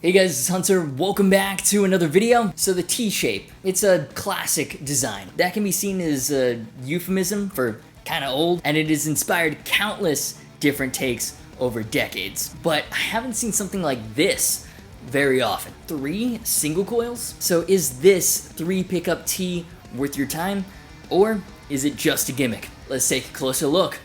Hey guys, it's Hunter. Welcome back to another video. So the T-shape, it's a classic design. That can be seen as a euphemism for kinda old, and it has inspired countless different takes over decades. But I haven't seen something like this very often. 3 single coils? So is this 3 pickup T worth your time? Or is it just a gimmick? Let's take a closer look.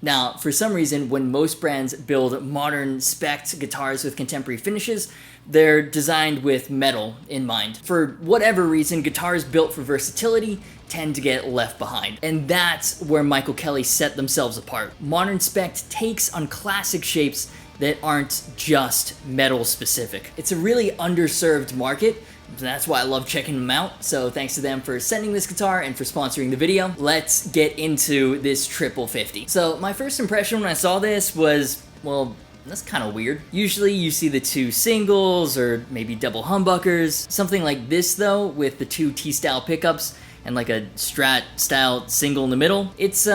Now, for some reason, when most brands build modern spec'd guitars with contemporary finishes, they're designed with metal in mind. For whatever reason, guitars built for versatility tend to get left behind. And that's where Michael Kelly set themselves apart. Modern spec'd takes on classic shapes that aren't just metal specific. It's a really underserved market. That's why I love checking them out, so thanks to them for sending this guitar and for sponsoring the video. Let's get into this Treble 50. So my first impression when I saw this was, well, that's kind of weird. Usually you see the 2 singles or maybe double humbuckers. Something like this though, with the 2 T-style pickups and like a Strat style single in the middle, it's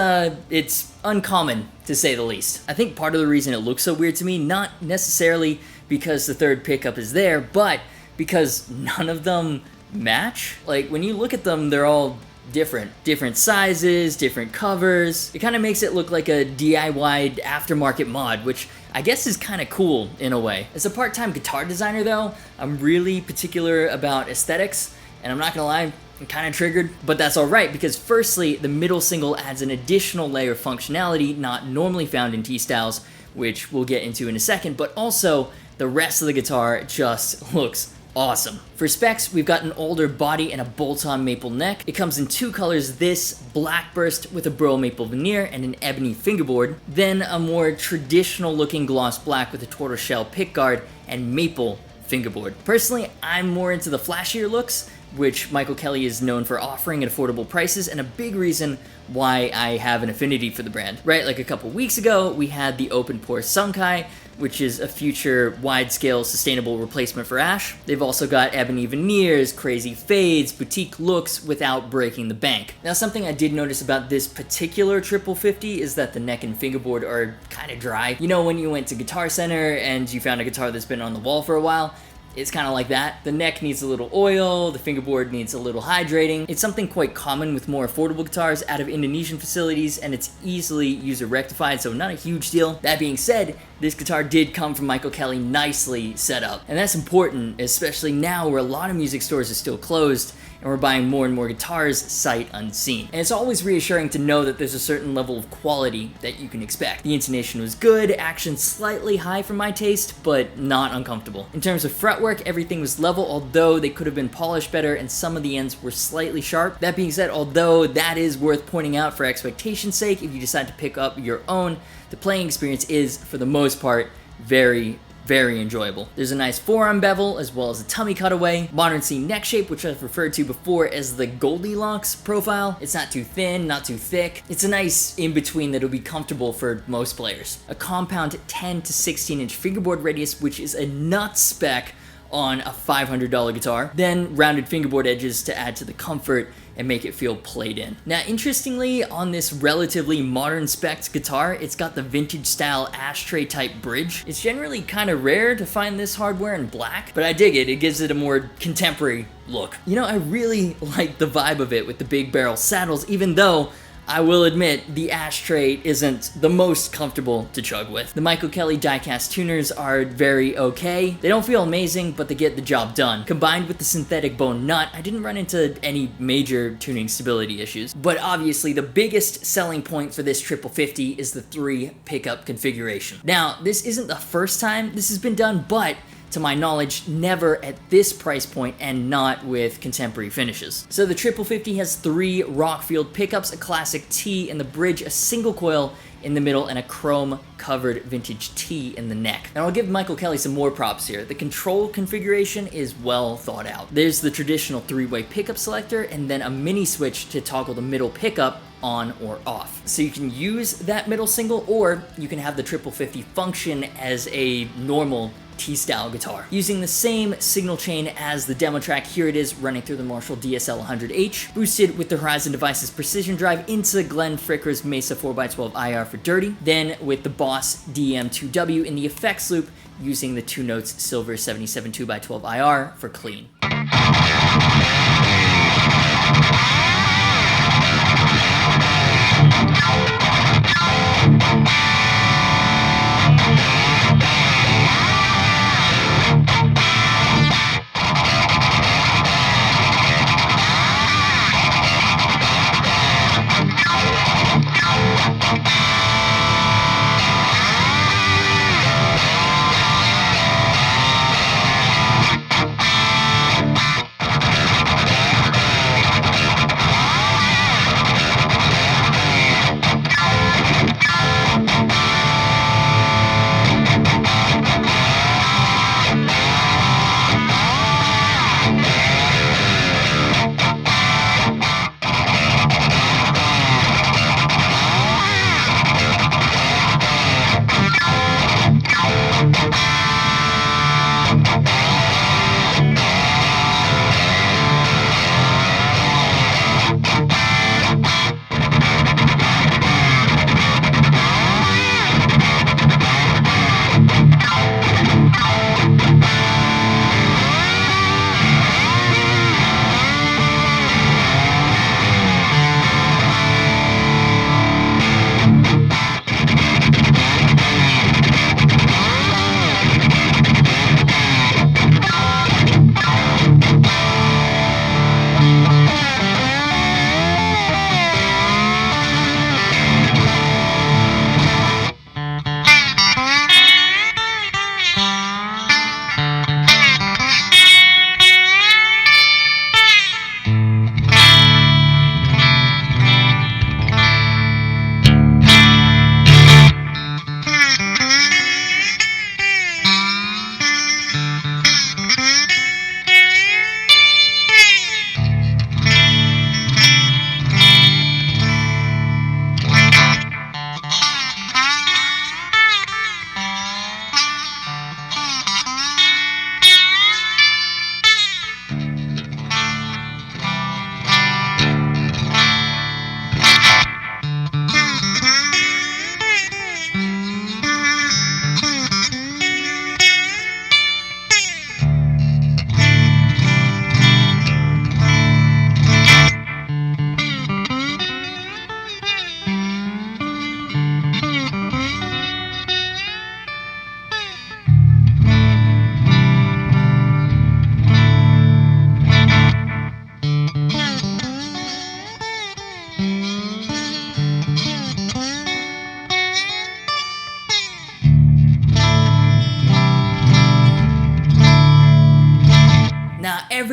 uncommon to say the least. I think part of the reason it looks so weird to me, not necessarily because the 3rd pickup is there, but because none of them match. Like, when you look at them, they're all different sizes, different covers. It kind of makes it look like a DIY aftermarket mod, which I guess is kind of cool in a way. As a part-time guitar designer though, I'm really particular about aesthetics, and I'm not gonna lie, I'm kind of triggered, but that's alright because firstly, the middle single adds an additional layer of functionality not normally found in T-styles, which we'll get into in a second, but also the rest of the guitar just looks awesome. For specs, we've got an older body and a bolt-on maple neck. It comes in 2 colors, this black burst with a burl maple veneer and an ebony fingerboard, then a more traditional looking gloss black with a tortoiseshell pickguard and maple fingerboard. Personally, I'm more into the flashier looks, which Michael Kelly is known for offering at affordable prices, and a big reason why I have an affinity for the brand. Right, like a couple weeks ago, we had the open pore Sunkai, which is a future wide-scale sustainable replacement for ash. They've also got ebony veneers, crazy fades, boutique looks without breaking the bank. Now, something I did notice about this particular Treble 50 is that the neck and fingerboard are kind of dry. You know when you went to Guitar Center and you found a guitar that's been on the wall for a while? It's kind of like that. The neck needs a little oil, the fingerboard needs a little hydrating. It's something quite common with more affordable guitars out of Indonesian facilities, and it's easily user rectified, so not a huge deal. That being said, this guitar did come from Michael Kelly nicely set up, and that's important, especially now where a lot of music stores are still closed and we're buying more and more guitars sight unseen. And it's always reassuring to know that there's a certain level of quality that you can expect. The intonation was good, action slightly high for my taste, but not uncomfortable. In terms of fretwork, everything was level, although they could have been polished better and some of the ends were slightly sharp. That being said, although that is worth pointing out for expectation's sake, if you decide to pick up your own, the playing experience is, for the most part, very enjoyable. There's a nice forearm bevel as well as a tummy cutaway, modern C neck shape, which I've referred to before as the Goldilocks profile. It's not too thin, not too thick. It's a nice in-between that'll be comfortable for most players. A compound 10 to 16 inch fingerboard radius, which is a nut spec on a $500 guitar. Then rounded fingerboard edges to add to the comfort and make it feel played in. Now, interestingly, on this relatively modern spec guitar, it's got the vintage style ashtray type bridge. It's generally kind of rare to find this hardware in black, but I dig it. It gives it a more contemporary look. You know, I really like the vibe of it with the big barrel saddles, even though I will admit the ashtray isn't the most comfortable to chug with. The Michael Kelly diecast tuners are very okay. They don't feel amazing, but they get the job done. Combined with the synthetic bone nut, I didn't run into any major tuning stability issues. But obviously the biggest selling point for this Triple 50 is the 3 pickup configuration. Now, this isn't the first time this has been done, but to my knowledge, never at this price point and not with contemporary finishes. So the Triple 50 has 3 Rockfield pickups, a classic T in the bridge, a single coil in the middle, and a chrome covered vintage T in the neck. And I'll give Michael Kelly some more props here. The control configuration is well thought out. There's the traditional 3-way pickup selector and then a mini switch to toggle the middle pickup on or off. So you can use that middle single, or you can have the Triple 50 function as a normal T-style guitar. Using the same signal chain as the demo track, here it is running through the Marshall DSL 100H, boosted with the Horizon Devices precision drive into Glenn Fricker's Mesa 4x12 IR for dirty, then with the Boss DM2W in the effects loop, using the 2 Notes Silver 77 2x12 IR for clean.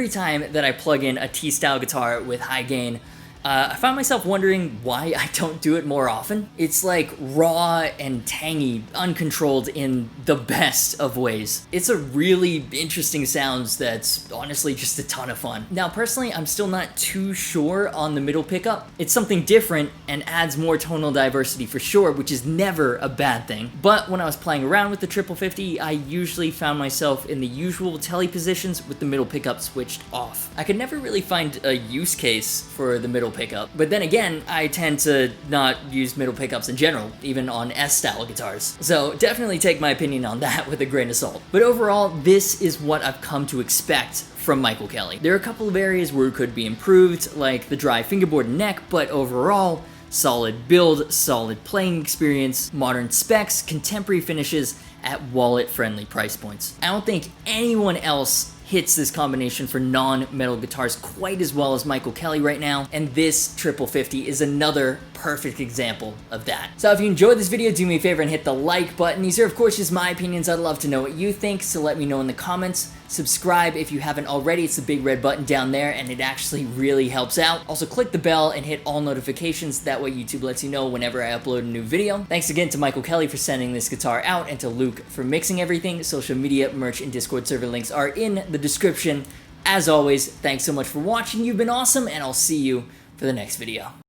every time that I plug in a T-style guitar with high gain, I found myself wondering why I don't do it more often. It's like raw and tangy, uncontrolled in the best of ways. It's a really interesting sound that's honestly just a ton of fun. Now personally, I'm still not too sure on the middle pickup. It's something different and adds more tonal diversity for sure, which is never a bad thing. But when I was playing around with the Triple 50, I usually found myself in the usual Tele positions with the middle pickup switched off. I could never really find a use case for the middle pickup. But then again, I tend to not use middle pickups in general, even on S-style guitars. So definitely take my opinion on that with a grain of salt. But overall, this is what I've come to expect from Michael Kelly. There are a couple of areas where it could be improved, like the dry fingerboard and neck, but overall, solid build, solid playing experience, modern specs, contemporary finishes at wallet-friendly price points. I don't think anyone else hits this combination for non-metal guitars quite as well as Michael Kelly right now, and this Triple 50 is another perfect example of that. So if you enjoyed this video, do me a favor and hit the like button. These are of course just my opinions. I'd love to know what you think, so let me know in the comments. Subscribe if you haven't already. It's the big red button down there, and it actually really helps out. Also click the bell and hit all notifications. That way YouTube lets you know whenever I upload a new video. Thanks again to Michael Kelly for sending this guitar out, and to Luke for mixing everything. Social media, merch, and Discord server links are in the description. As always, thanks so much for watching. You've been awesome, and I'll see you for the next video.